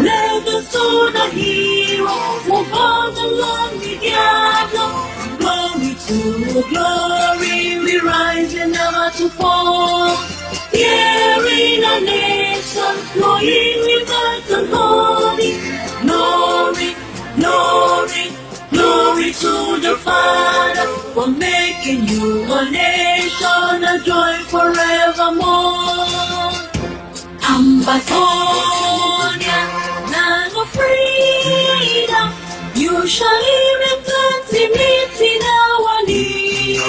Legends to the hero who goes along with Diablo. Glory to glory, we rise and never to fall. Here in a nation, flowing rivers and holy. Glory, glory, glory to the Father for making you a nation, a joy forevermore. Ambazonia, land of freedom, you shall live in plenty, meeting our need,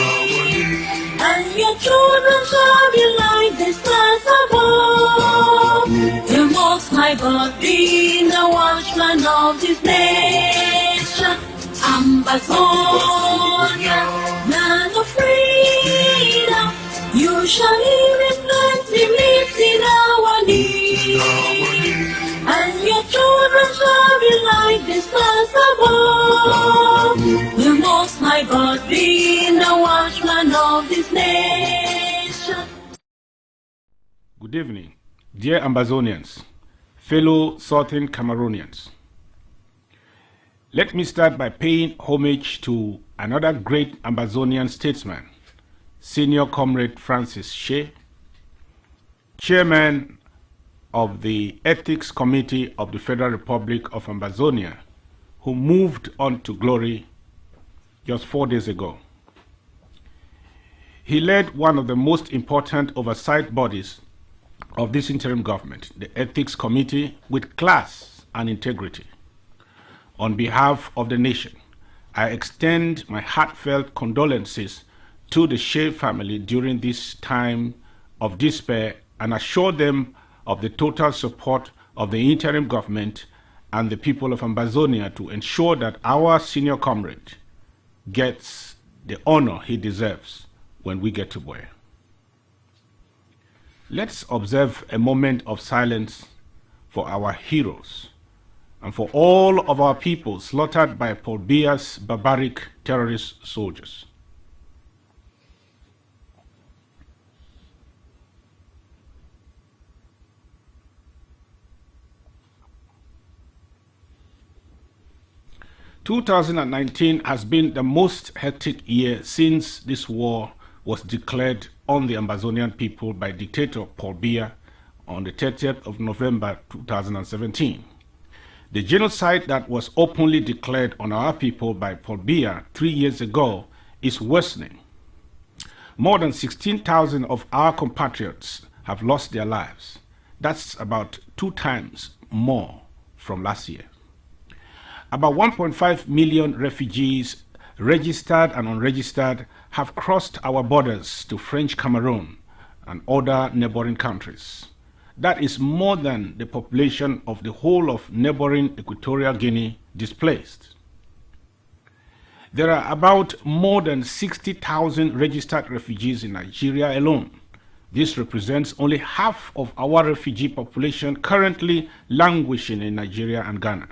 and your children shall be like the stars above. The Most High God being the watchman of this nation. Ambazonia, land of freedom, you shall live in plenty, meeting our need, and your children shall be like the stars above. The Most High God being the watchman of this nation. Good evening, dear Ambazonians, fellow Southern Cameroonians. Let me start by paying homage to another great Ambazonian statesman, Senior Comrade Francis Shea, Chairman of the Ethics Committee of the Federal Republic of Ambazonia, who moved on to glory just 4 days ago. He led one of the most important oversight bodies of this interim government, the Ethics Committee, with class and integrity. On behalf of the nation, I extend my heartfelt condolences to the Shea family during this time of despair and assure them of the total support of the interim government and the people of Ambazonia to ensure that our senior comrade gets the honor he deserves when we get to Boya. Let's observe a moment of silence for our heroes and for all of our people slaughtered by Paul Biya's barbaric terrorist soldiers. (2019) has been the most hectic year since this war was declared on the Ambazonian people by dictator Paul Biya on the 30th of November 2017. The genocide that was openly declared on our people by Paul Biya 3 years ago is worsening. More than 16,000 of our compatriots have lost their lives. That's about 2 times more from last year. About 1.5 million refugees, registered and unregistered, have crossed our borders to French Cameroon and other neighboring countries. That is more than the population of the whole of neighboring Equatorial Guinea displaced. There are about more than 60,000 registered refugees in Nigeria alone. This represents only half of our refugee population currently languishing in Nigeria and Ghana.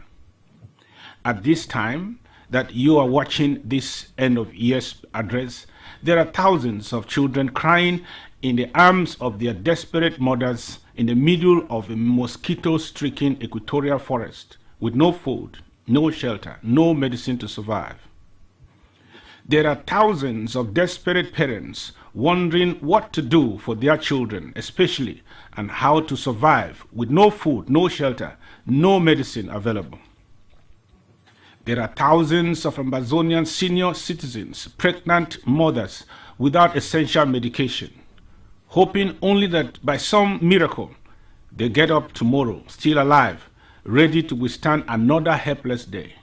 At this time that you are watching this end of year's address, there are thousands of children crying in the arms of their desperate mothers in the middle of a mosquito-stricken equatorial forest with no food, no shelter, no medicine to survive. There are thousands of desperate parents wondering what to do for their children, especially, and how to survive with no food, no shelter, no medicine available. There are thousands of Ambazonian senior citizens, pregnant mothers without essential medication, hoping only that by some miracle they get up tomorrow, still alive, ready to withstand another helpless day.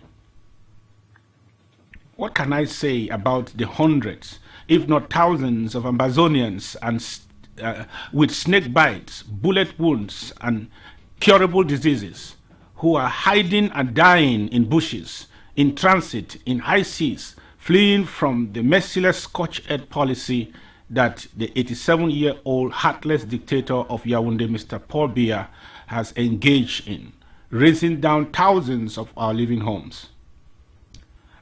What can I say about the hundreds, if not thousands, of Ambazonians with snake bites, bullet wounds, and curable diseases who are hiding and dying in bushes, in transit, in high seas, fleeing from the merciless scorched-earth policy that the 87-year-old heartless dictator of Yaoundé, Mr. Paul Biya, has engaged in, razing down thousands of our living homes.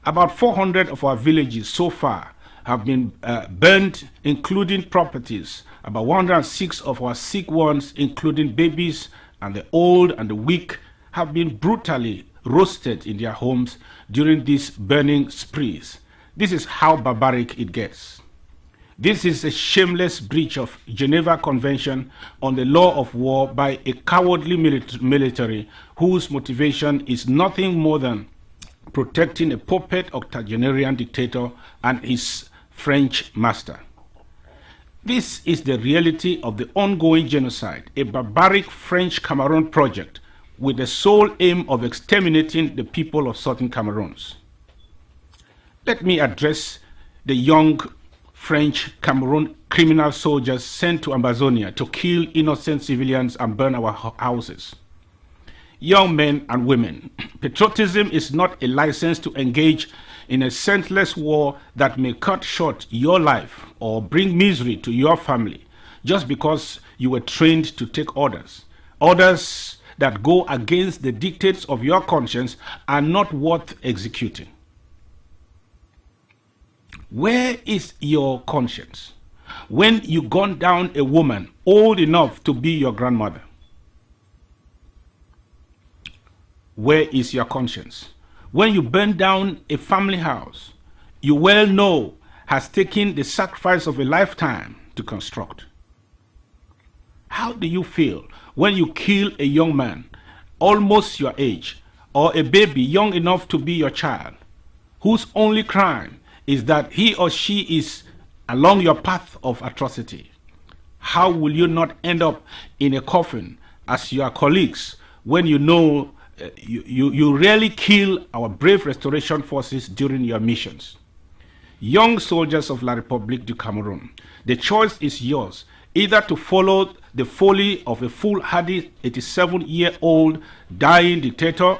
About 400 of our villages so far have been burned, including properties. About 106 of our sick ones, including babies and the old and the weak, have been brutally roasted in their homes during these burning sprees. This is how barbaric it gets. This is a shameless breach of Geneva Convention on the law of war by a cowardly military whose motivation is nothing more than protecting a puppet octogenarian dictator and his French master. This is the reality of the ongoing genocide, a barbaric French Cameroon project with the sole aim of exterminating the people of southern Cameroons. Let me address the young French Cameroon criminal soldiers sent to Ambazonia to kill innocent civilians and burn our houses. Young men and women, patriotism is not a license to engage in a senseless war that may cut short your life or bring misery to your family just because you were trained to take orders. Orders that go against the dictates of your conscience are not worth executing. Where is your conscience when you gun down a woman old enough to be your grandmother? Where is your conscience when you burn down a family house you well know has taken the sacrifice of a lifetime to construct? How do you feel when you kill a young man almost your age or a baby young enough to be your child, whose only crime is that he or she is along your path of atrocity? How will you not end up in a coffin as your colleagues when you know you rarely kill our brave restoration forces during your missions? Young soldiers of La République du Cameroon, the choice is yours, either to follow the folly of a foolhardy 87-year-old dying dictator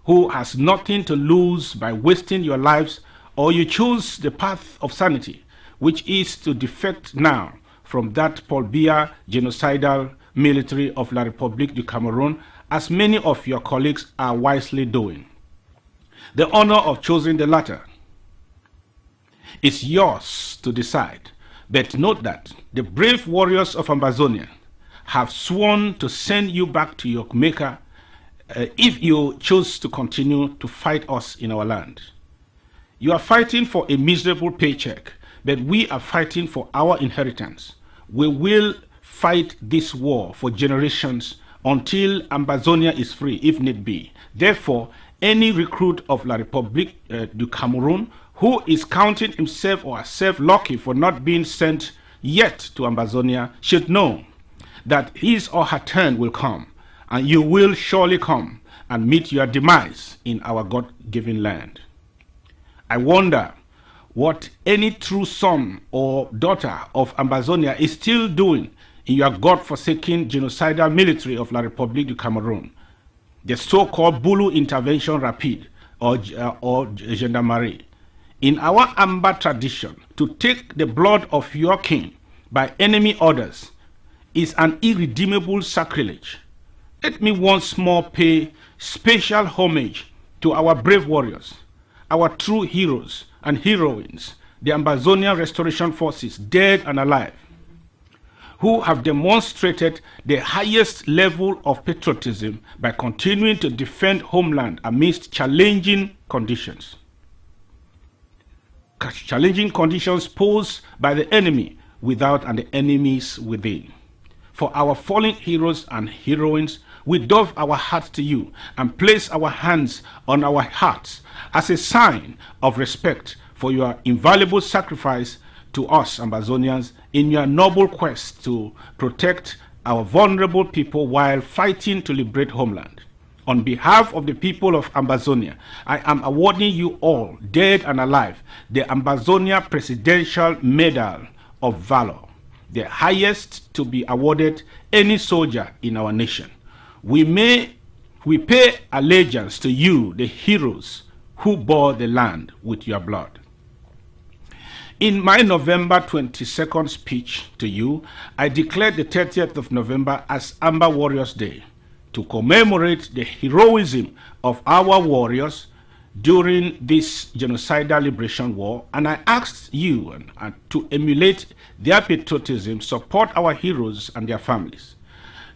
who has nothing to lose by wasting your lives, or you choose the path of sanity, which is to defect now from that Paul Biya genocidal military of La République du Cameroon, as many of your colleagues are wisely doing. The honor of choosing the latter is yours to decide, but note that the brave warriors of Ambazonia have sworn to send you back to your maker if you choose to continue to fight us in our land. You are fighting for a miserable paycheck, but we are fighting for our inheritance. We will fight this war for generations until Ambazonia is free, if need be. Therefore, any recruit of La République du Cameroon who is counting himself or herself lucky for not being sent yet to Ambazonia should know that his or her turn will come, and you will surely come and meet your demise in our God-given land. I wonder what any true son or daughter of Ambazonia is still doing in your God-forsaken genocidal military of La République du Cameroon, the so-called Bulu Intervention Rapide or Gendarmerie. In our Amba tradition, to take the blood of your king by enemy orders is an irredeemable sacrilege. Let me once more pay special homage to our brave warriors, our true heroes and heroines, the Ambazonia Restoration Forces, dead and alive, who have demonstrated the highest level of patriotism by continuing to defend homeland amidst challenging conditions. Challenging conditions posed by the enemy without and the enemies within. For our fallen heroes and heroines, we doff our hearts to you and place our hands on our hearts as a sign of respect for your invaluable sacrifice to us Ambazonians in your noble quest to protect our vulnerable people while fighting to liberate homeland. On behalf of the people of Ambazonia, I am awarding you all, dead and alive, the Ambazonia Presidential Medal of Valor, the highest to be awarded any soldier in our nation. We pay allegiance to you, the heroes who bore the land with your blood. In my November 22nd speech to you, I declared the 30th of November as Amba Warriors Day to commemorate the heroism of our warriors during this genocidal liberation war, and I asked you to emulate their patriotism, support our heroes and their families.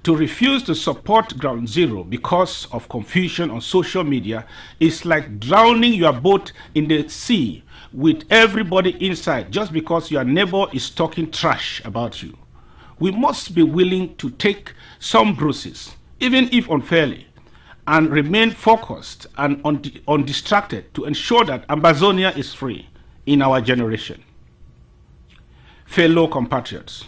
To refuse to support Ground Zero because of confusion on social media is like drowning your boat in the sea with everybody inside just because your neighbor is talking trash about you. We must be willing to take some bruises, even if unfairly, and remain focused and undistracted to ensure that Ambazonia is free in our generation. Fellow compatriots,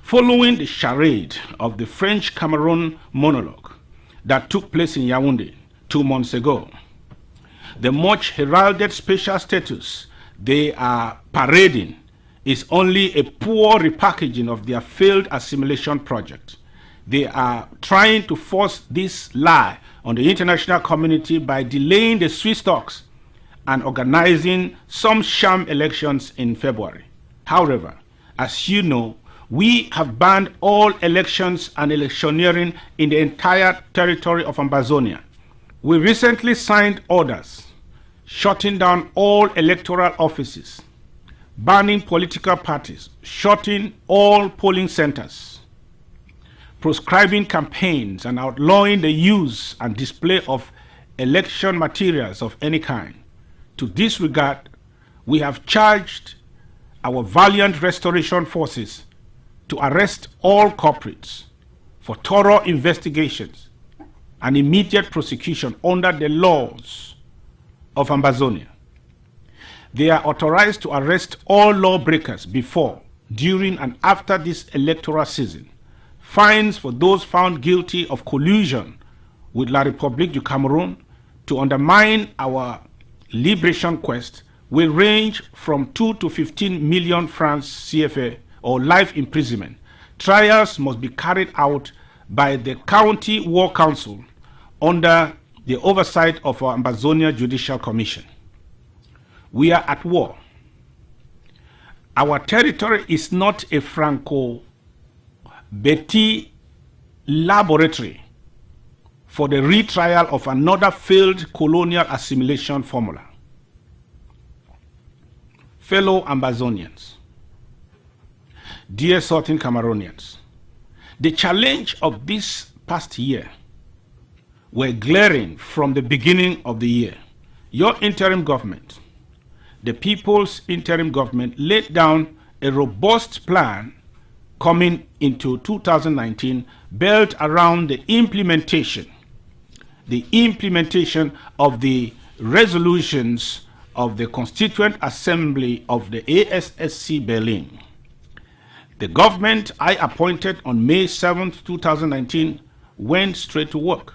following the charade of the French Cameroon monologue that took place in Yaoundé 2 months ago, the much heralded special status they are parading is only a poor repackaging of their failed assimilation project. They are trying to force this lie on the international community by delaying the Swiss talks and organizing some sham elections in February. However, as you know, we have banned all elections and electioneering in the entire territory of Ambazonia. We recently signed orders shutting down all electoral offices, banning political parties, shutting all polling centers, proscribing campaigns, and outlawing the use and display of election materials of any kind. To this regard, we have charged our valiant restoration forces to arrest all culprits for thorough investigations and immediate prosecution under the laws of Ambazonia. They are authorized to arrest all lawbreakers before, during, and after this electoral season. Fines for those found guilty of collusion with La République du Cameroon to undermine our liberation quest will range from 2 to 15 million francs CFA or life imprisonment. Trials must be carried out by the County War Council under the oversight of our Ambazonia Judicial Commission. We are at war. Our territory is not a Franco-Betty laboratory for the retrial of another failed colonial assimilation formula. Fellow Ambazonians, dear Southern Cameroonians, the challenge of this past year were glaring from the beginning of the year. Your interim government, the People's Interim Government, laid down a robust plan coming into 2019 built around the implementation of the resolutions of the Constituent Assembly of the ASSC Berlin. The government I appointed on May 7, 2019 went straight to work.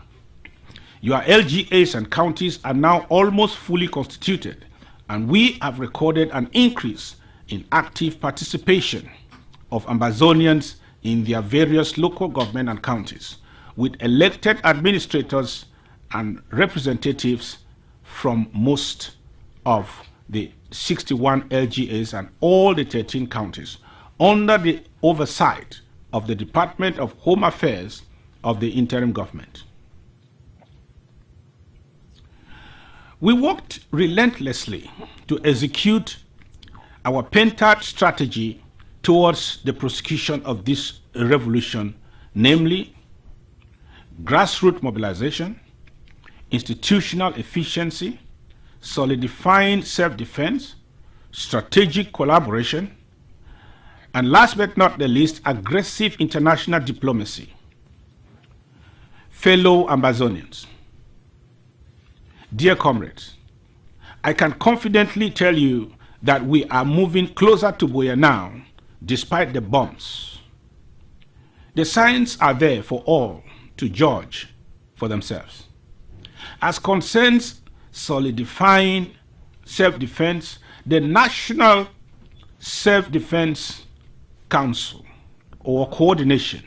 Your LGAs and counties are now almost fully constituted, and we have recorded an increase in active participation of Ambazonians in their various local government and counties, with elected administrators and representatives from most of the 61 LGAs and all the 13 counties, under the oversight of the Department of Home Affairs of the interim government. We worked relentlessly to execute our pentad strategy towards the prosecution of this revolution, namely grassroots mobilization, institutional efficiency, solidifying self-defense, strategic collaboration, and last but not the least, aggressive international diplomacy. Fellow Ambazonians, dear comrades, I can confidently tell you that we are moving closer to Buea now, despite the bumps. The signs are there for all to judge for themselves. As concerns solidifying self-defense, the National Self-Defense Council, or coordination,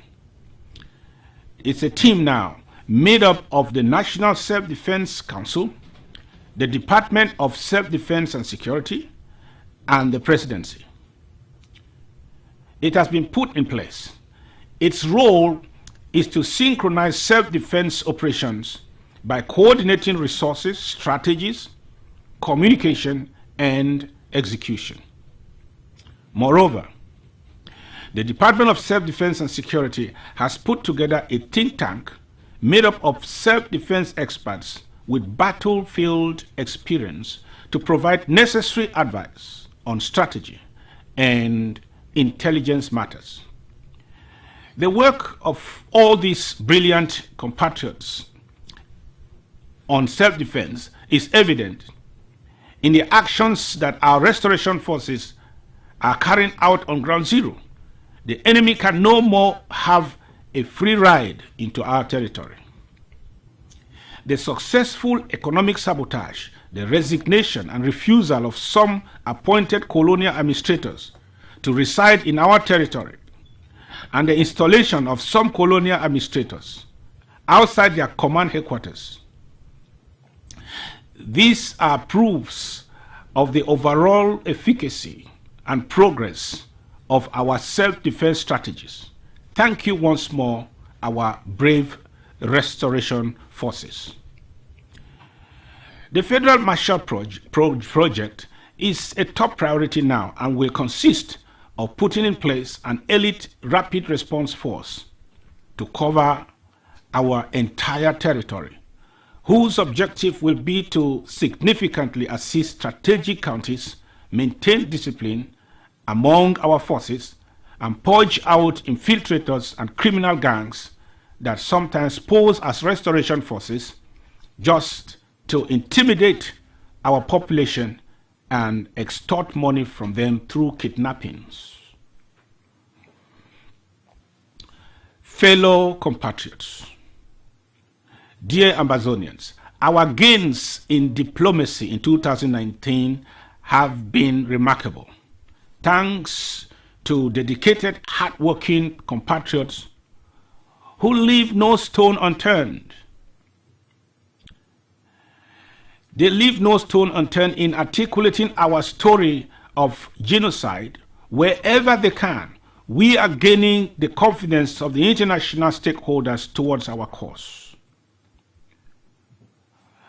it's a team now made up of the National Self-Defense Council, the Department of Self-Defense and Security, and the Presidency. It has been put in place. Its role is to synchronize self-defense operations by coordinating resources, strategies, communication, and execution. Moreover, The Department of Self-Defense and Security has put together a think tank made up of self-defense experts with battlefield experience to provide necessary advice on strategy and intelligence matters. The work of all these brilliant compatriots on self-defense is evident in the actions that our restoration forces are carrying out on ground zero. The enemy can no more have a free ride into our territory. The successful economic sabotage, the resignation and refusal of some appointed colonial administrators to reside in our territory, and the installation of some colonial administrators outside their command headquarters. These are proofs of the overall efficacy and progress of our self-defense strategies. Thank you once more, our brave restoration forces. The Federal Marshall Project is a top priority now and will consist of putting in place an elite rapid response force to cover our entire territory, whose objective will be to significantly assist strategic counties, maintain discipline among our forces, and purge out infiltrators and criminal gangs that sometimes pose as restoration forces just to intimidate our population and extort money from them through kidnappings. Fellow compatriots, dear Ambazonians, our gains in diplomacy in 2019 have been remarkable, thanks to dedicated, hard-working compatriots who leave no stone unturned. They leave no stone unturned in articulating our story of genocide wherever they can. We are gaining the confidence of the international stakeholders towards our cause.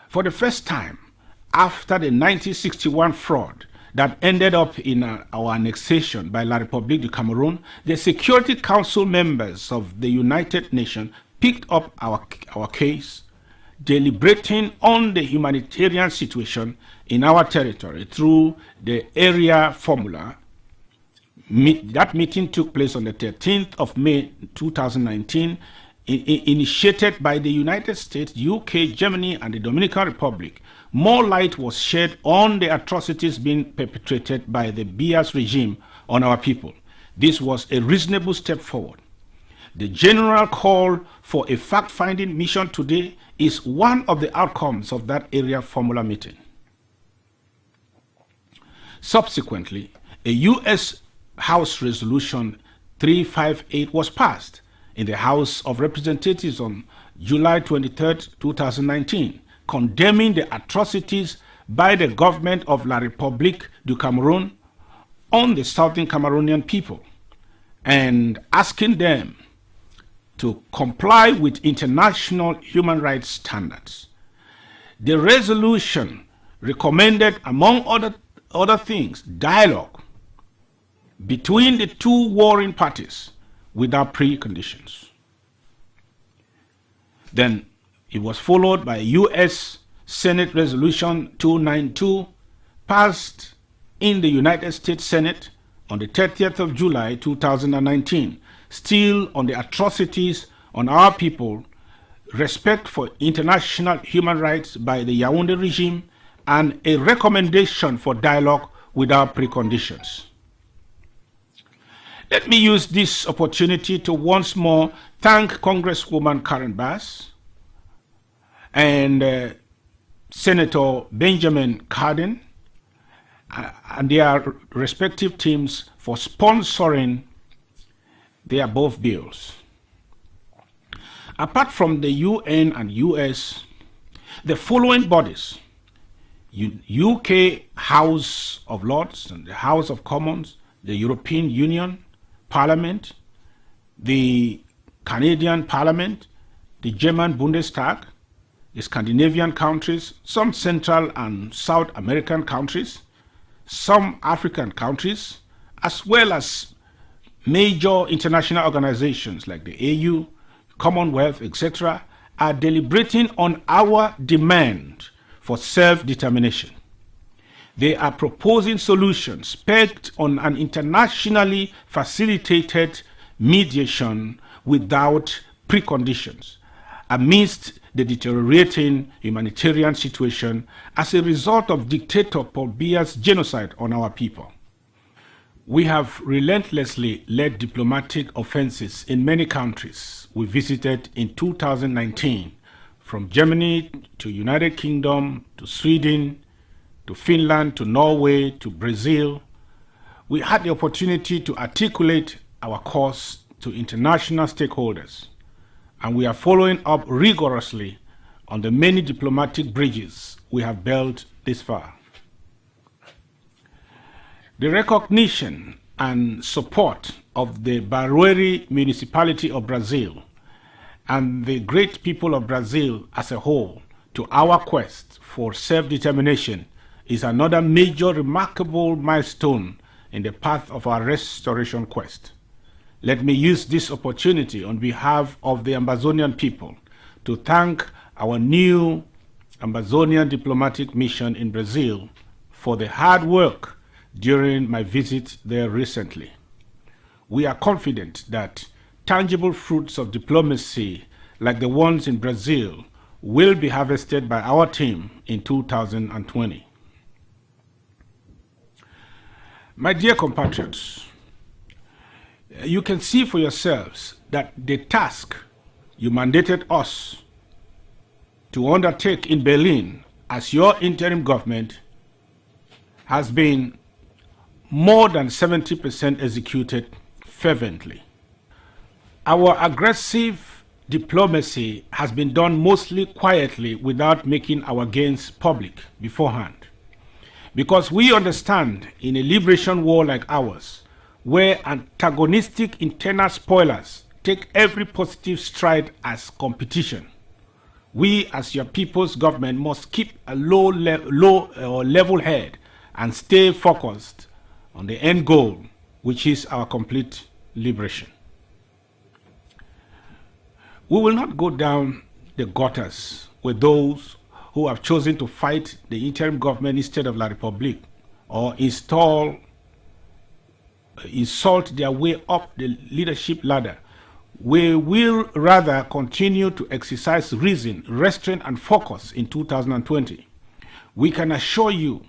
For the first time, after the 1961 fraud that ended up in our annexation by La République du Cameroon, the Security Council members of the United Nations picked up our case, deliberating on the humanitarian situation in our territory through the area formula. That meeting took place on the 13th of May 2019, initiated by the United States, UK, Germany, and the Dominican Republic. More light was shed on the atrocities being perpetrated by the Bias regime on our people. This was a reasonable step forward. The general call for a fact-finding mission today is one of the outcomes of that area formula meeting. Subsequently, a U.S. House Resolution 358 was passed in the House of Representatives on July 23, 2019, condemning the atrocities by the government of La République du Cameroon on the southern Cameroonian people and asking them to comply with international human rights standards. The resolution recommended, among other things, dialogue between the two warring parties without preconditions. Then it was followed by U.S. Senate Resolution 292, passed in the United States Senate on the 30th of July 2019, still on the atrocities on our people, respect for international human rights by the Yaoundé regime, and a recommendation for dialogue without preconditions. Let me use this opportunity to once more thank Congresswoman Karen Bass and Senator Benjamin Cardin and their respective teams for sponsoring the above bills. Apart from the UN and US, the following bodies, UK House of Lords and the House of Commons, the European Union Parliament, the Canadian Parliament, the German Bundestag, the Scandinavian countries, some Central and South American countries, some African countries, as well as major international organizations like the AU, Commonwealth, etc., are deliberating on our demand for self-determination. They are proposing solutions pegged on an internationally facilitated mediation without preconditions amidst the deteriorating humanitarian situation as a result of dictator Paul Biya's genocide on our people. We have relentlessly led diplomatic offenses in many countries we visited in 2019, from Germany to United Kingdom to Sweden to Finland to Norway to Brazil. We had the opportunity to articulate our cause to international stakeholders, and we are following up rigorously on the many diplomatic bridges we have built this far. The recognition and support of the Barueri municipality of Brazil and the great people of Brazil as a whole to our quest for self-determination is another major remarkable milestone in the path of our restoration quest. Let me use this opportunity on behalf of the Ambazonian people to thank our new Ambazonian diplomatic mission in Brazil for the hard work during my visit there recently. We are confident that tangible fruits of diplomacy like the ones in Brazil will be harvested by our team in 2020. My dear compatriots, you can see for yourselves that the task you mandated us to undertake in Berlin as your interim government has been more than 70% executed fervently. Our aggressive diplomacy has been done mostly quietly without making our gains public beforehand, because we understand in a liberation war like ours, where antagonistic internal spoilers take every positive stride as competition, we as your people's government must keep a level head and stay focused on the end goal, which is our complete liberation. We will not go down the gutters with those who have chosen to fight the interim government instead of La République, or insult their way up the leadership ladder. We will rather continue to exercise reason, restraint, and focus in 2020. We can assure you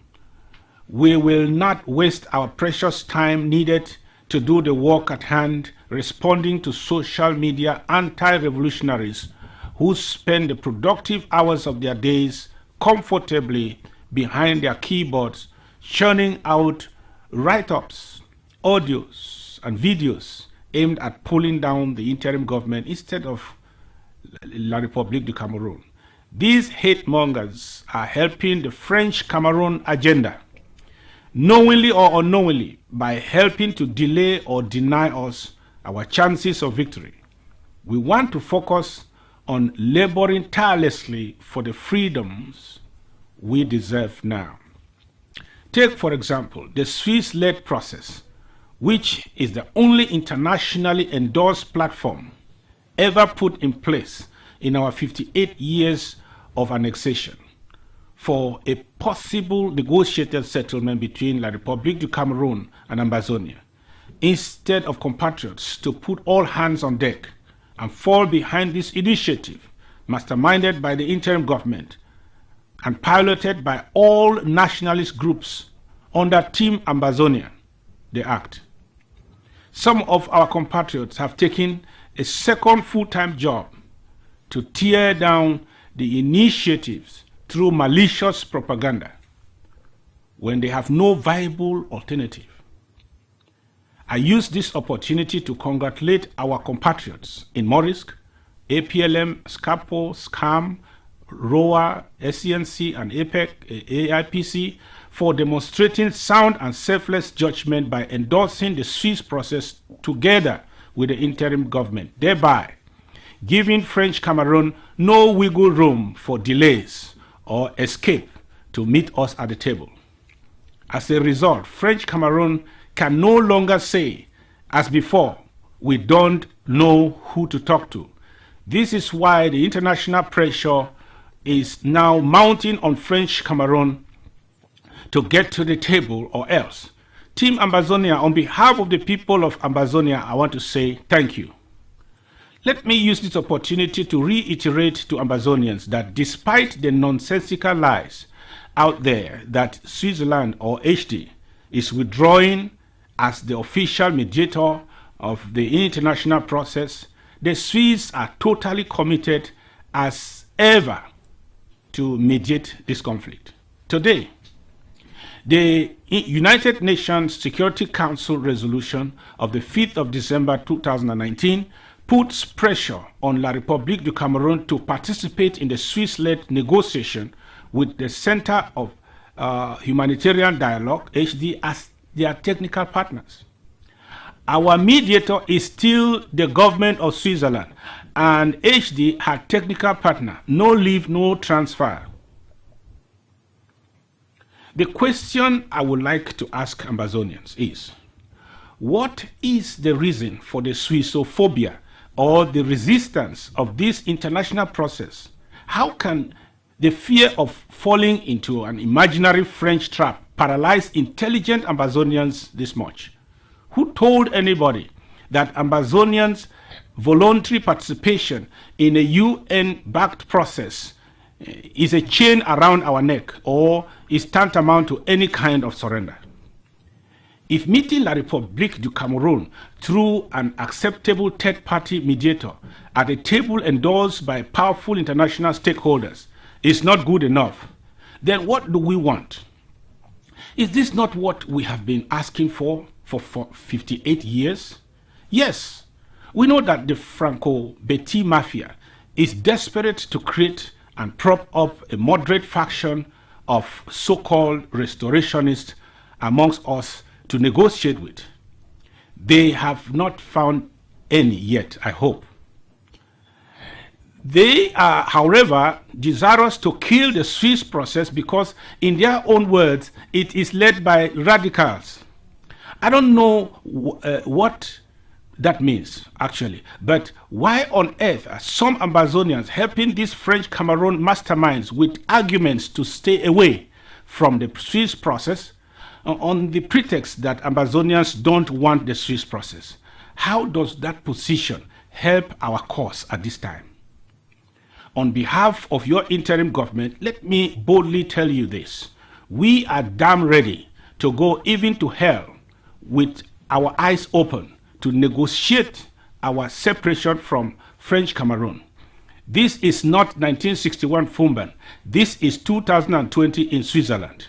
we will not waste our precious time needed to do the work at hand, responding to social media anti-revolutionaries who spend the productive hours of their days comfortably behind their keyboards, churning out write-ups, audios, and videos aimed at pulling down the interim government instead of La République du Cameroon. These hate mongers are helping the French Cameroon agenda, knowingly or unknowingly, by helping to delay or deny us our chances of victory. We want to focus on laboring tirelessly for the freedoms we deserve now. Take, for example, the Swiss-led process, which is the only internationally endorsed platform ever put in place in our 58 years of annexation for a possible negotiated settlement between La République du Cameroon and Ambazonia, instead of compatriots to put all hands on deck and fall behind this initiative, masterminded by the interim government and piloted by all nationalist groups under Team Ambazonia, the act. Some of our compatriots have taken a second full-time job to tear down the initiatives through malicious propaganda when they have no viable alternative. I use this opportunity to congratulate our compatriots in Morisk, APLM, SCAPO, SCAM, ROA, SCNC, and AIPC for demonstrating sound and selfless judgment by endorsing the Swiss process together with the interim government, thereby giving French Cameroon no wiggle room for delays or escape to meet us at the table. As a result, French Cameroon can no longer say As before, we don't know who to talk to. This is why the international pressure is now mounting on French Cameroon to get to the table, or else. Team Ambazonia, on behalf of the people of Ambazonia, I want to say thank you. Let me use this opportunity to reiterate to Ambazonians that despite the nonsensical lies out there that Switzerland or HD is withdrawing as the official mediator of the international process, the Swiss are totally committed as ever to mediate this conflict. Today, the United Nations Security Council resolution of the 5th of December 2019 puts pressure on La République du Cameroon to participate in the Swiss-led negotiation with the Center of Humanitarian Dialogue, HD, as their technical partners. Our mediator is still the government of Switzerland, and HD, her technical partner. No leave, no transfer. The question I would like to ask Ambazonians is, what is the reason for the Swissophobia or the resistance of this international process? How can the fear of falling into an imaginary French trap paralyze intelligent Ambazonians this much? Who told anybody that Ambazonians' voluntary participation in a UN-backed process is a chain around our neck or is tantamount to any kind of surrender? If meeting La République du Cameroon through an acceptable third-party mediator at a table endorsed by powerful international stakeholders is not good enough, then what do we want? Is this not what we have been asking for 58 years? Yes, we know that the Franco-Betty mafia is desperate to create and prop up a moderate faction of so-called restorationists amongst us to negotiate with. They have not found any yet, I hope. They are, however, desirous to kill the Swiss process because, in their own words, it is led by radicals. I don't know what that means, actually, but why on earth are some Ambazonians helping these French Cameroon masterminds with arguments to stay away from the Swiss process on the pretext that Ambazonians don't want the Swiss process? How does that position help our cause at this time? On behalf of your interim government, let me boldly tell you this. We are damn ready to go even to hell with our eyes open to negotiate our separation from French Cameroon. This is not 1961 Fumban. This is 2020 in Switzerland.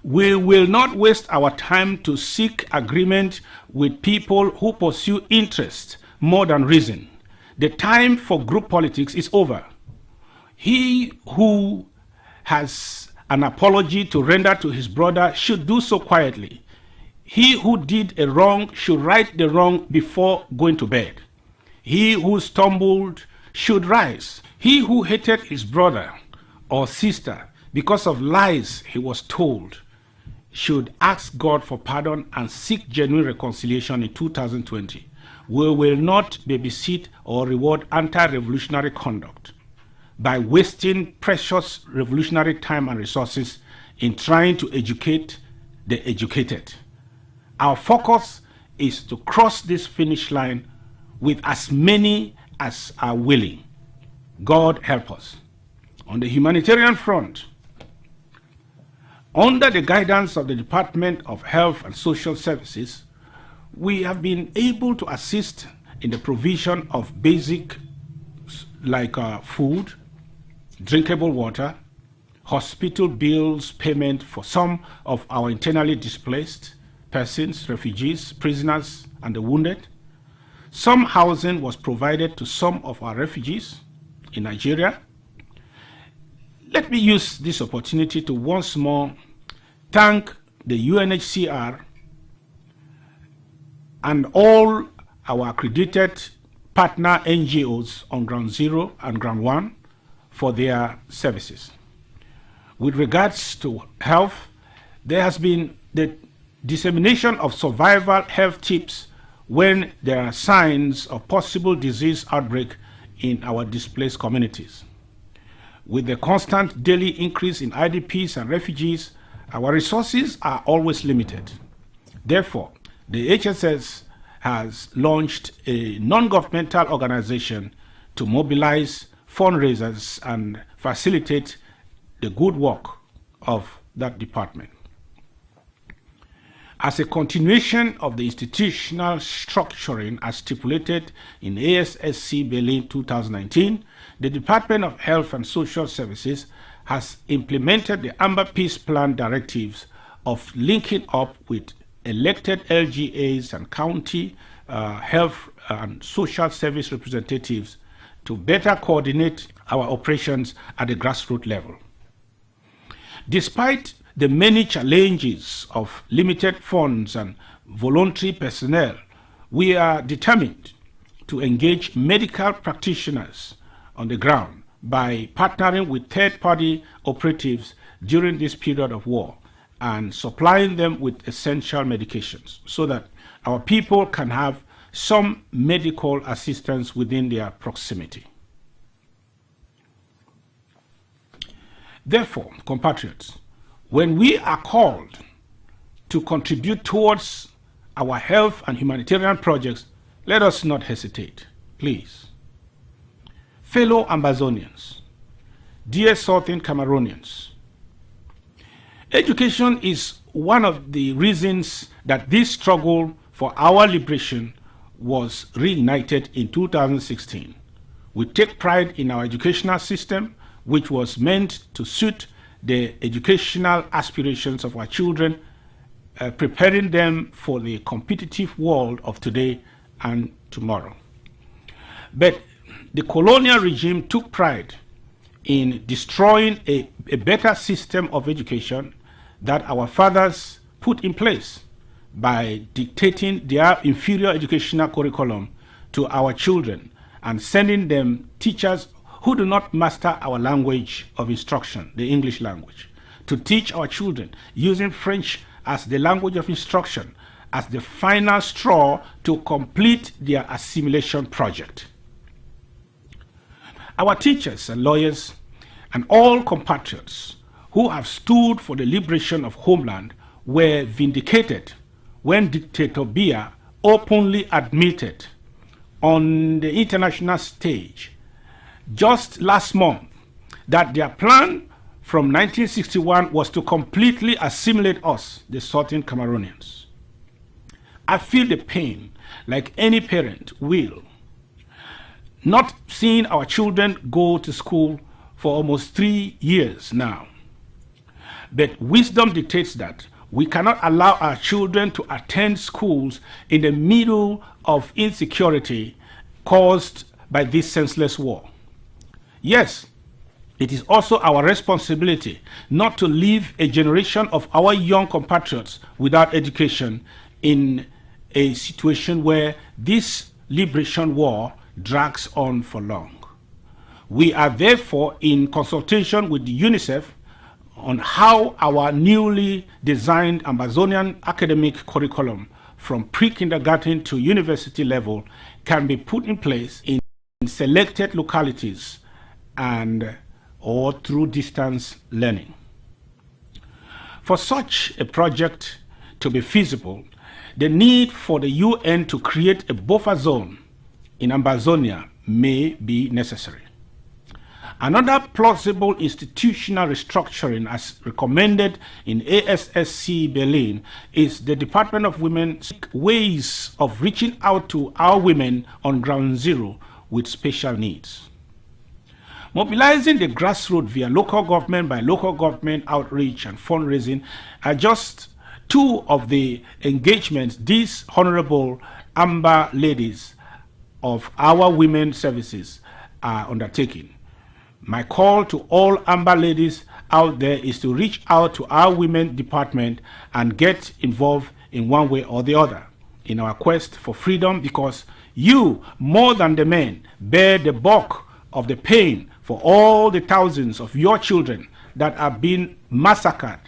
We will not waste our time to seek agreement with people who pursue interest more than reason. The time for group politics is over. He who has an apology to render to his brother should do so quietly. He who did a wrong should right the wrong before going to bed. He who stumbled should rise. He who hated his brother or sister because of lies he was told should ask God for pardon and seek genuine reconciliation in 2020. We will not babysit or reward anti-revolutionary conduct by wasting precious revolutionary time and resources in trying to educate the educated. Our focus is to cross this finish line with as many as are willing. God help us. On the humanitarian front, under the guidance of the Department of Health and Social Services, we have been able to assist in the provision of basic like food, drinkable water, hospital bills payment for some of our internally displaced persons, refugees, prisoners, and the wounded. Some housing was provided to some of our refugees in Nigeria. Let me use this opportunity to once more thank the UNHCR and all our accredited partner NGOs on Ground Zero and Ground One for their services. With regards to health, there has been the dissemination of survival health tips when there are signs of possible disease outbreak in our displaced communities. With the constant daily increase in IDPs and refugees, our resources are always limited. Therefore, the HSS has launched a non-governmental organization to mobilize fundraisers and facilitate the good work of that department. As a continuation of the institutional structuring as stipulated in ASSC Berlin 2019, the Department of Health and Social Services has implemented the Amber Peace Plan directives of linking up with elected LGAs and county health and social service representatives to better coordinate our operations at the grassroots level. Despite the many challenges of limited funds and voluntary personnel, we are determined to engage medical practitioners on the ground by partnering with third-party operatives during this period of war and supplying them with essential medications so that our people can have some medical assistance within their proximity. Therefore, compatriots, when we are called to contribute towards our health and humanitarian projects, let us not hesitate, please. Fellow Ambazonians, dear Southern Cameroonians, education is one of the reasons that this struggle for our liberation was reignited in 2016. We take pride in our educational system, which was meant to suit the educational aspirations of our children, preparing them for the competitive world of today and tomorrow. But the colonial regime took pride in destroying a better system of education that our fathers put in place by dictating their inferior educational curriculum to our children and sending them teachers who do not master our language of instruction, the English language, to teach our children using French as the language of instruction as the final straw to complete their assimilation project. Our teachers and lawyers and all compatriots who have stood for the liberation of homeland were vindicated when Dictator Biya openly admitted on the international stage just last month that their plan from 1961 was to completely assimilate us, the Southern Cameroonians. I feel the pain like any parent will, not seeing our children go to school for almost 3 years now. But wisdom dictates that we cannot allow our children to attend schools in the middle of insecurity caused by this senseless war. Yes, it is also our responsibility not to leave a generation of our young compatriots without education in a situation where this liberation war drags on for long. We are therefore in consultation with UNICEF on how our newly designed Ambazonian academic curriculum from pre-kindergarten to university level can be put in place in selected localities and or through distance learning. For such a project to be feasible, the need for the UN to create a buffer zone in Ambazonia may be necessary. Another plausible institutional restructuring as recommended in ASSC Berlin is the Department of Women's ways of reaching out to our women on ground zero with special needs. Mobilizing the grassroots via local government by local government outreach and fundraising are just two of the engagements these honorable Amber ladies of our women services are undertaking. My call to all Amber ladies out there is to reach out to our women department and get involved in one way or the other in our quest for freedom, because you, more than the men, bear the bulk of the pain for all the thousands of your children that are being massacred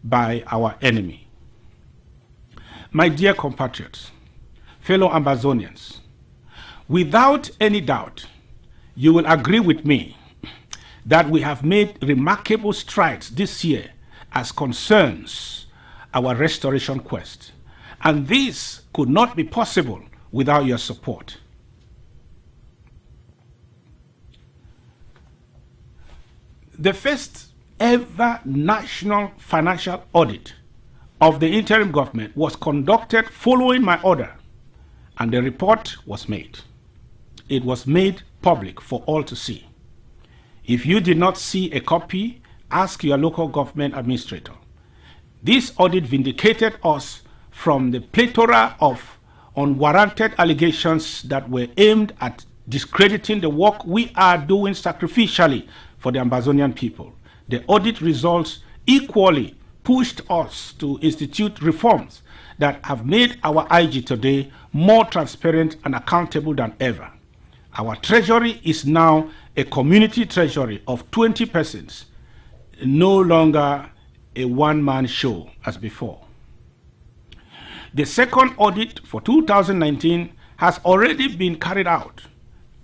by our enemy. My dear compatriots, fellow Ambazonians, without any doubt, you will agree with me that we have made remarkable strides this year as concerns our restoration quest, and this could not be possible without your support. The first ever national financial audit of the interim government was conducted following my order, and the report was made. It was made public for all to see. If you did not see a copy, ask your local government administrator. This audit vindicated us from the plethora of unwarranted allegations that were aimed at discrediting the work we are doing sacrificially for the Ambazonian people. The audit results equally pushed us to institute reforms that have made our IG today more transparent and accountable than ever. Our treasury is now a community treasury of 20 persons, no longer a one-man show as before. The second audit for 2019 has already been carried out,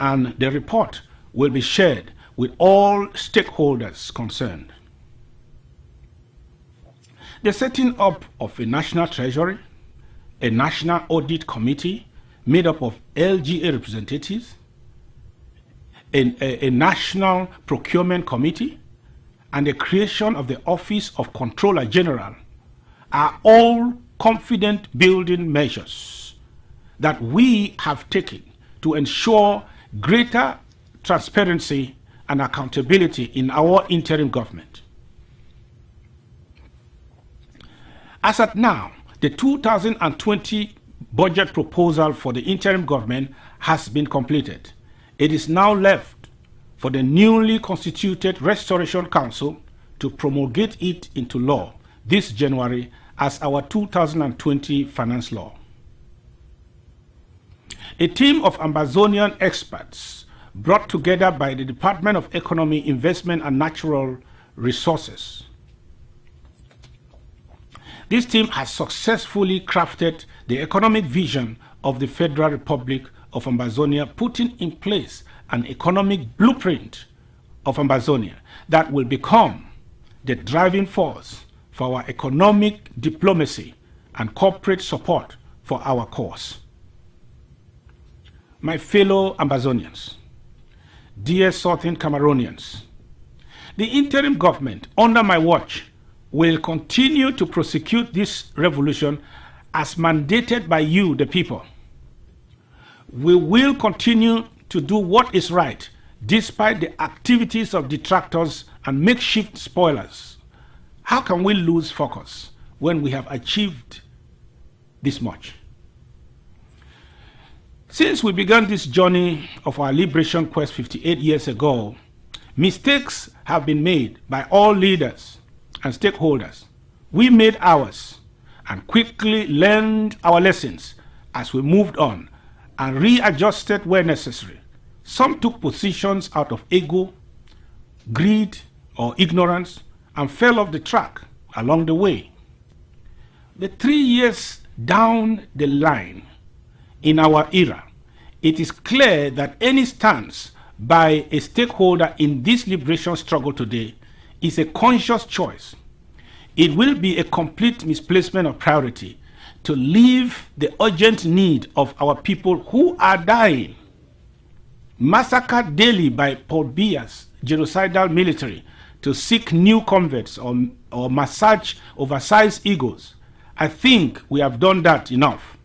and the report will be shared with all stakeholders concerned. The setting up of a national treasury, a national audit committee made up of LGA representatives, a national procurement committee, and the creation of the Office of Controller General are all confident building measures that we have taken to ensure greater transparency and accountability in our interim government. As at now, the 2020 budget proposal for the interim government has been completed. It is now left for the newly constituted Restoration Council to promulgate it into law this January as our 2020 finance law. A team of Ambazonian experts brought together by the Department of Economy, Investment and Natural Resources. This team has successfully crafted the economic vision of the Federal Republic of Ambazonia, putting in place an economic blueprint of Ambazonia that will become the driving force for our economic diplomacy and corporate support for our cause. My fellow Ambazonians, dear Southern Cameroonians, the interim government under my watch will continue to prosecute this revolution as mandated by you, the people. We will continue to do what is right despite the activities of detractors and makeshift spoilers. How can we lose focus when we have achieved this much? Since we began this journey of our liberation quest 58 years ago, mistakes have been made by all leaders and stakeholders. We made ours and quickly learned our lessons as we moved on and readjusted where necessary. Some took positions out of ego, greed, or ignorance and fell off the track along the way. The 3 years down the line in our era, it is clear that any stance by a stakeholder in this liberation struggle today is a conscious choice. It will be a complete misplacement of priority to leave the urgent need of our people who are dying, massacred daily by Paul Biya's genocidal military, to seek new converts or massage oversized egos. I think we have done that enough.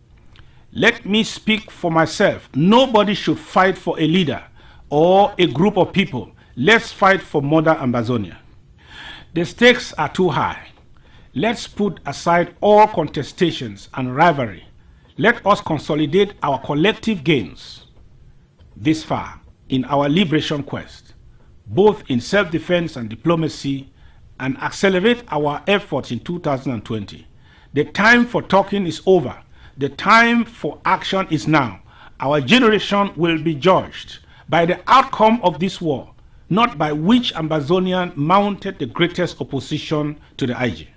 Let me speak for myself. Nobody should fight for a leader or a group of people. Let's fight for Mother Ambazonia. The stakes are too high. Let's put aside all contestations and rivalry. Let us consolidate our collective gains this far in our liberation quest, both in self-defense and diplomacy, and accelerate our efforts in 2020. The time for talking is over. The time for action is now. Our generation will be judged by the outcome of this war, not by which Ambazonian mounted the greatest opposition to the IG,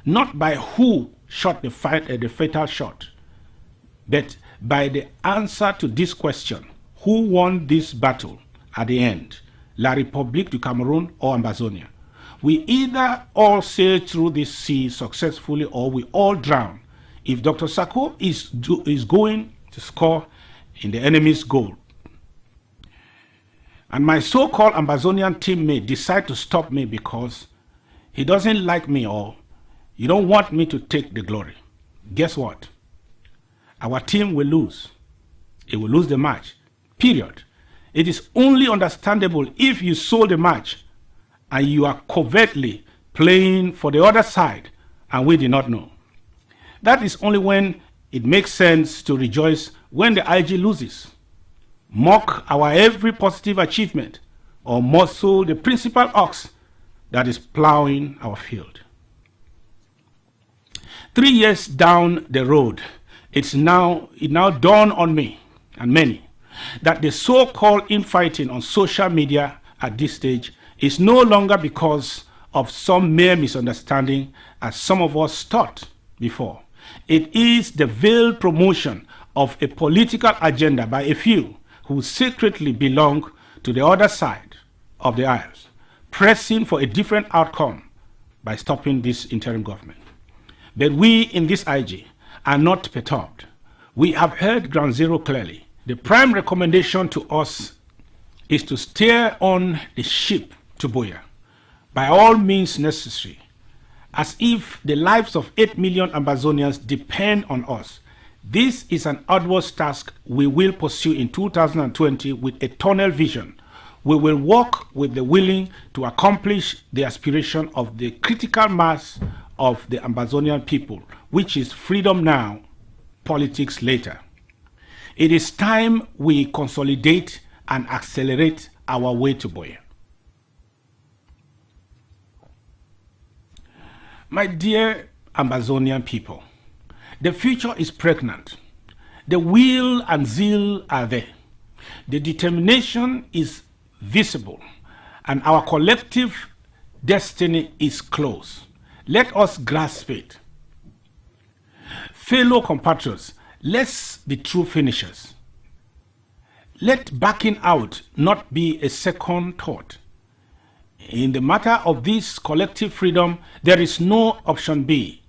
not by who shot the fatal shot, but by the answer to this question, who won this battle at the end, La République du Cameroon or Ambazonia? We either all sail through this sea successfully or we all drown if Dr. Sako is going to score in the enemy's goal. And my so-called Ambazonian teammate decide to stop me because he doesn't like me or you don't want me to take the glory. Guess what? Our team will lose. It will lose the match. Period. It is only understandable if you sold the match and you are covertly playing for the other side and we did not know. That is only when it makes sense to rejoice when the IG loses, mock our every positive achievement, or muscle the principal ox that is plowing our field. 3 years down the road, it now dawned on me and many that the so-called infighting on social media at this stage is no longer because of some mere misunderstanding as some of us thought before. It is the veiled promotion of a political agenda by a few who secretly belong to the other side of the aisles, pressing for a different outcome by stopping this interim government. But we in this IG are not perturbed. We have heard ground zero clearly. The prime recommendation to us is to steer on the ship to Buea, by all means necessary, as if the lives of 8 million Ambazonians depend on us. This is an arduous task we will pursue in 2020 with a tunnel vision. We will work with the willing to accomplish the aspiration of the critical mass of the Ambazonian people, which is freedom now, politics later. It is time we consolidate and accelerate our way to Buea. My dear Ambazonian people, the future is pregnant. The will and zeal are there. The determination is visible, and our collective destiny is close. Let us grasp it. Fellow compatriots, let's be true finishers. Let backing out not be a second thought. In the matter of this collective freedom, there is no option B.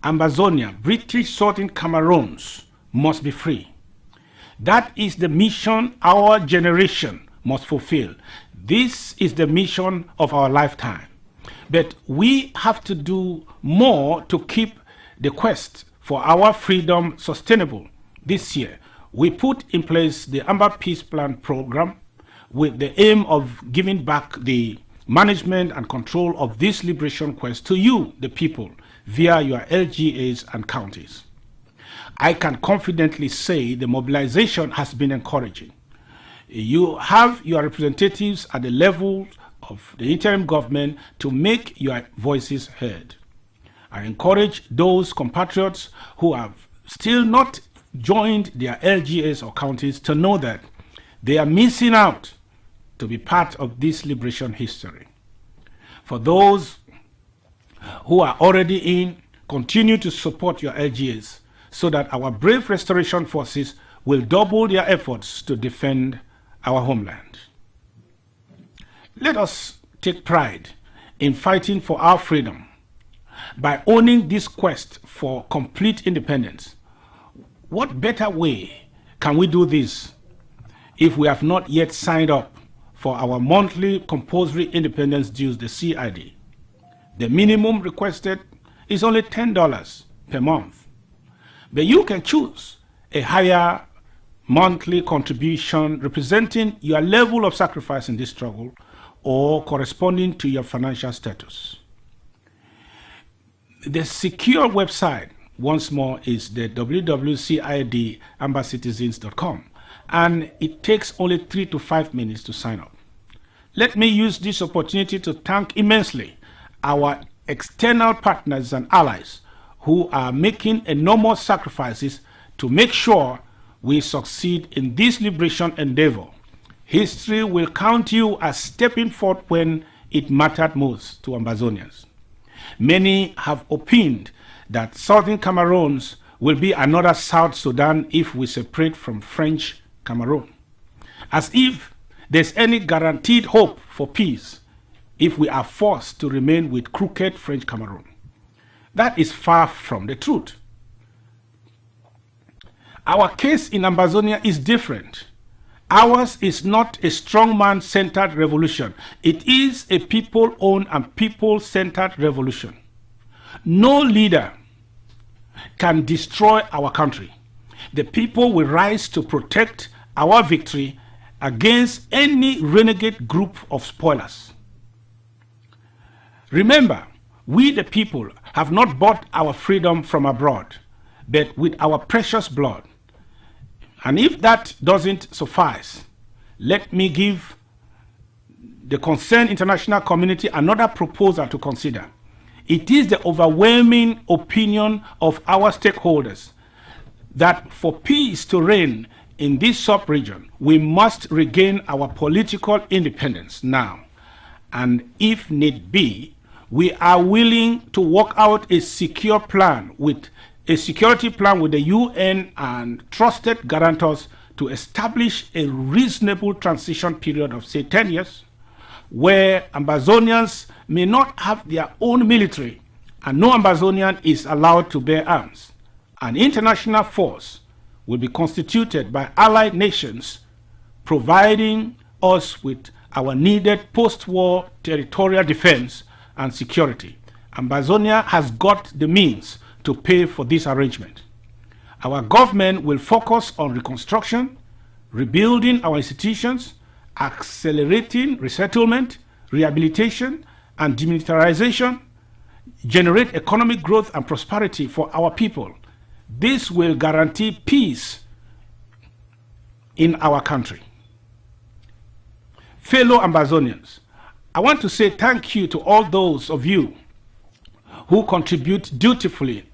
Ambazonia, British Southern Cameroons, must be free. That is the mission our generation must fulfill. This is the mission of our lifetime. But we have to do more to keep the quest for our freedom sustainable. This year, we put in place the Amber Peace Plan program with the aim of giving back the management and control of this liberation quest to you, the people, via your LGAs and counties. I can confidently say the mobilization has been encouraging. You have your representatives at the level of the interim government to make your voices heard. I encourage those compatriots who have still not joined their LGAs or counties to know that they are missing out to be part of this liberation history. For those who are already in, continue to support your LGAs so that our brave restoration forces will double their efforts to defend our homeland. Let us take pride in fighting for our freedom by owning this quest for complete independence. What better way can we do this if we have not yet signed up for our monthly compulsory independence dues, the CID? The minimum requested is only $10 per month. But you can choose a higher monthly contribution representing your level of sacrifice in this struggle or corresponding to your financial status. The secure website, once more, is the www.cidambercitizens.com, and it takes only 3 to 5 minutes to sign up. Let me use this opportunity to thank immensely our external partners and allies who are making enormous sacrifices to make sure we succeed in this liberation endeavor. History will count you as stepping forth when it mattered most to Ambazonians. Many have opined that southern Cameroons will be another South Sudan if we separate from French Cameroon. As if there's any guaranteed hope for peace if we are forced to remain with crooked French Cameroon. That is far from the truth. Our case in Ambazonia is different. Ours is not a strongman-centered revolution. It is a people-owned and people-centered revolution. No leader can destroy our country. The people will rise to protect our victory against any renegade group of spoilers. Remember, we the people have not bought our freedom from abroad, but with our precious blood. And if that doesn't suffice, let me give the concerned international community another proposal to consider. It is the overwhelming opinion of our stakeholders that for peace to reign in this sub-region, we must regain our political independence now. And if need be, we are willing to work out a security plan with the UN and trusted guarantors to establish a reasonable transition period of, say, 10 years, where Ambazonians may not have their own military and no Ambazonian is allowed to bear arms. An international force will be constituted by allied nations, providing us with our needed post-war territorial defense and security. Ambazonia has got the means to pay for this arrangement. Our government will focus on reconstruction, rebuilding our institutions, accelerating resettlement, rehabilitation, and demilitarization, generate economic growth and prosperity for our people. This will guarantee peace in our country. Fellow Ambazonians, I want to say thank you to all those of you who contribute dutifully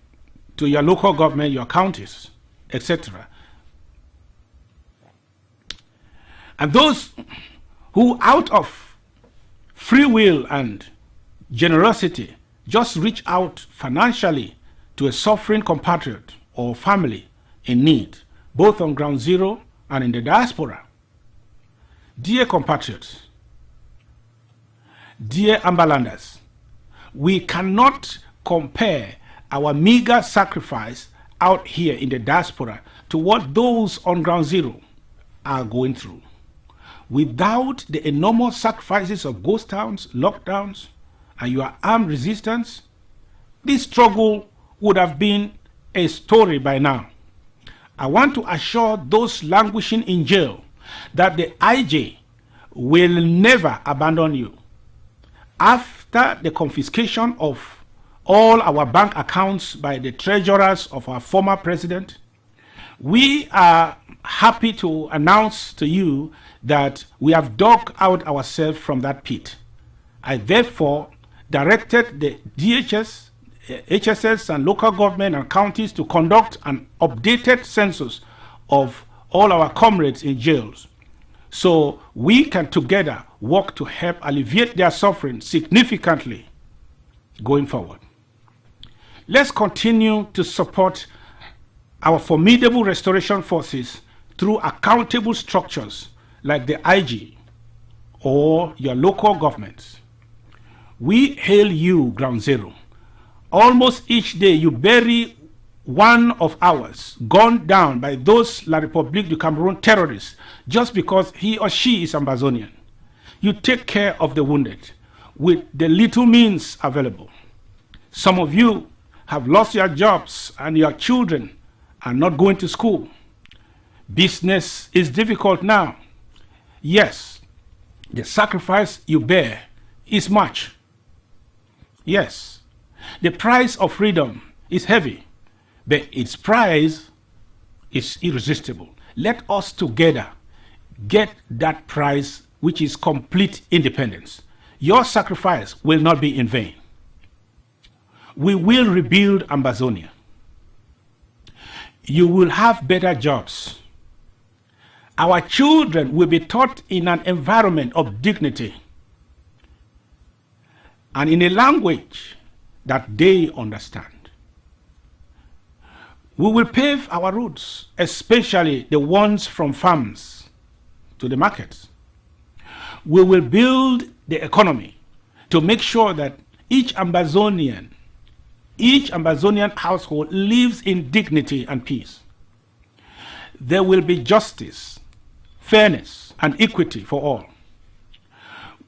to your local government, your counties, etc. And those who, out of free will and generosity, just reach out financially to a suffering compatriot or family in need, both on ground zero and in the diaspora. Dear compatriots, dear Ambalanders, we cannot compare our meager sacrifice out here in the diaspora to what those on ground zero are going through. Without the enormous sacrifices of ghost towns, lockdowns, and your armed resistance, this struggle would have been a story by now. I want to assure those languishing in jail that the IJ will never abandon you. After the confiscation of all our bank accounts by the treasurers of our former president, we are happy to announce to you that we have dug out ourselves from that pit. I therefore directed the DHS, HSS and local government and counties to conduct an updated census of all our comrades in jails, so we can together work to help alleviate their suffering significantly going forward. Let's continue to support our formidable restoration forces through accountable structures like the IG or your local governments. We hail you, Ground Zero. Almost each day you bury one of ours gunned down by those La République du Cameroon terrorists just because he or she is Ambazonian. You take care of the wounded with the little means available. Some of you have lost your jobs and your children are not going to school. Business is difficult now. Yes, the sacrifice you bear is much. Yes, the price of freedom is heavy, but its price is irresistible. Let us together get that prize, which is complete independence. Your sacrifice will not be in vain. We will rebuild Ambazonia. You will have better jobs. Our children will be taught in an environment of dignity and in a language that they understand. We will pave our roads, especially the ones from farms to the markets. We will build the economy to make sure that each Ambazonian household lives in dignity and peace. There will be justice, fairness, and equity for all.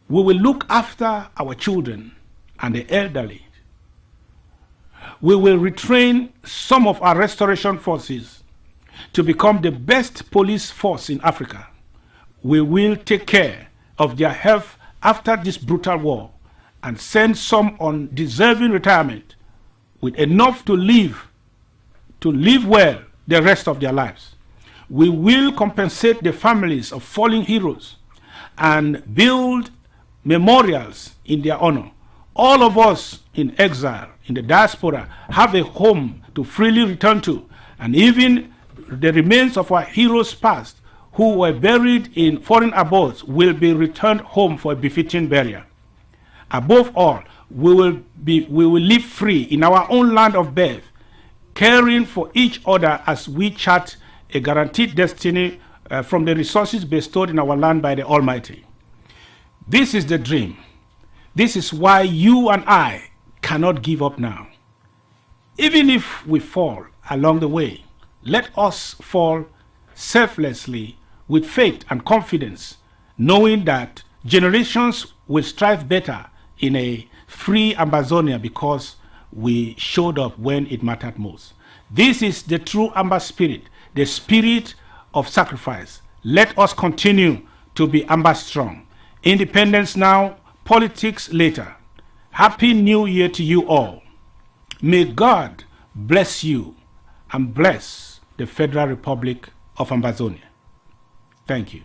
We will look after our children and the elderly. We will retrain some of our restoration forces to become the best police force in Africa. We will take care of their health after this brutal war and send some on deserving retirement with enough to live well the rest of their lives. We will compensate the families of fallen heroes and build memorials in their honor. All of us in exile, in the diaspora, have a home to freely return to, and even the remains of our heroes past who were buried in foreign abodes will be returned home for a befitting burial. Above all, we will live free in our own land of birth, caring for each other as we chart a guaranteed destiny from the resources bestowed in our land by the Almighty. This is the dream. This is why you and I cannot give up now. Even if we fall along the way, let us fall selflessly with faith and confidence, knowing that generations will strive better in a free Ambazonia because we showed up when it mattered most. This is the true Amba spirit, the spirit of sacrifice. Let us continue to be Amba strong. Independence now, politics later. Happy New Year to you all. May God bless you and bless the Federal Republic of Ambazonia. Thank you.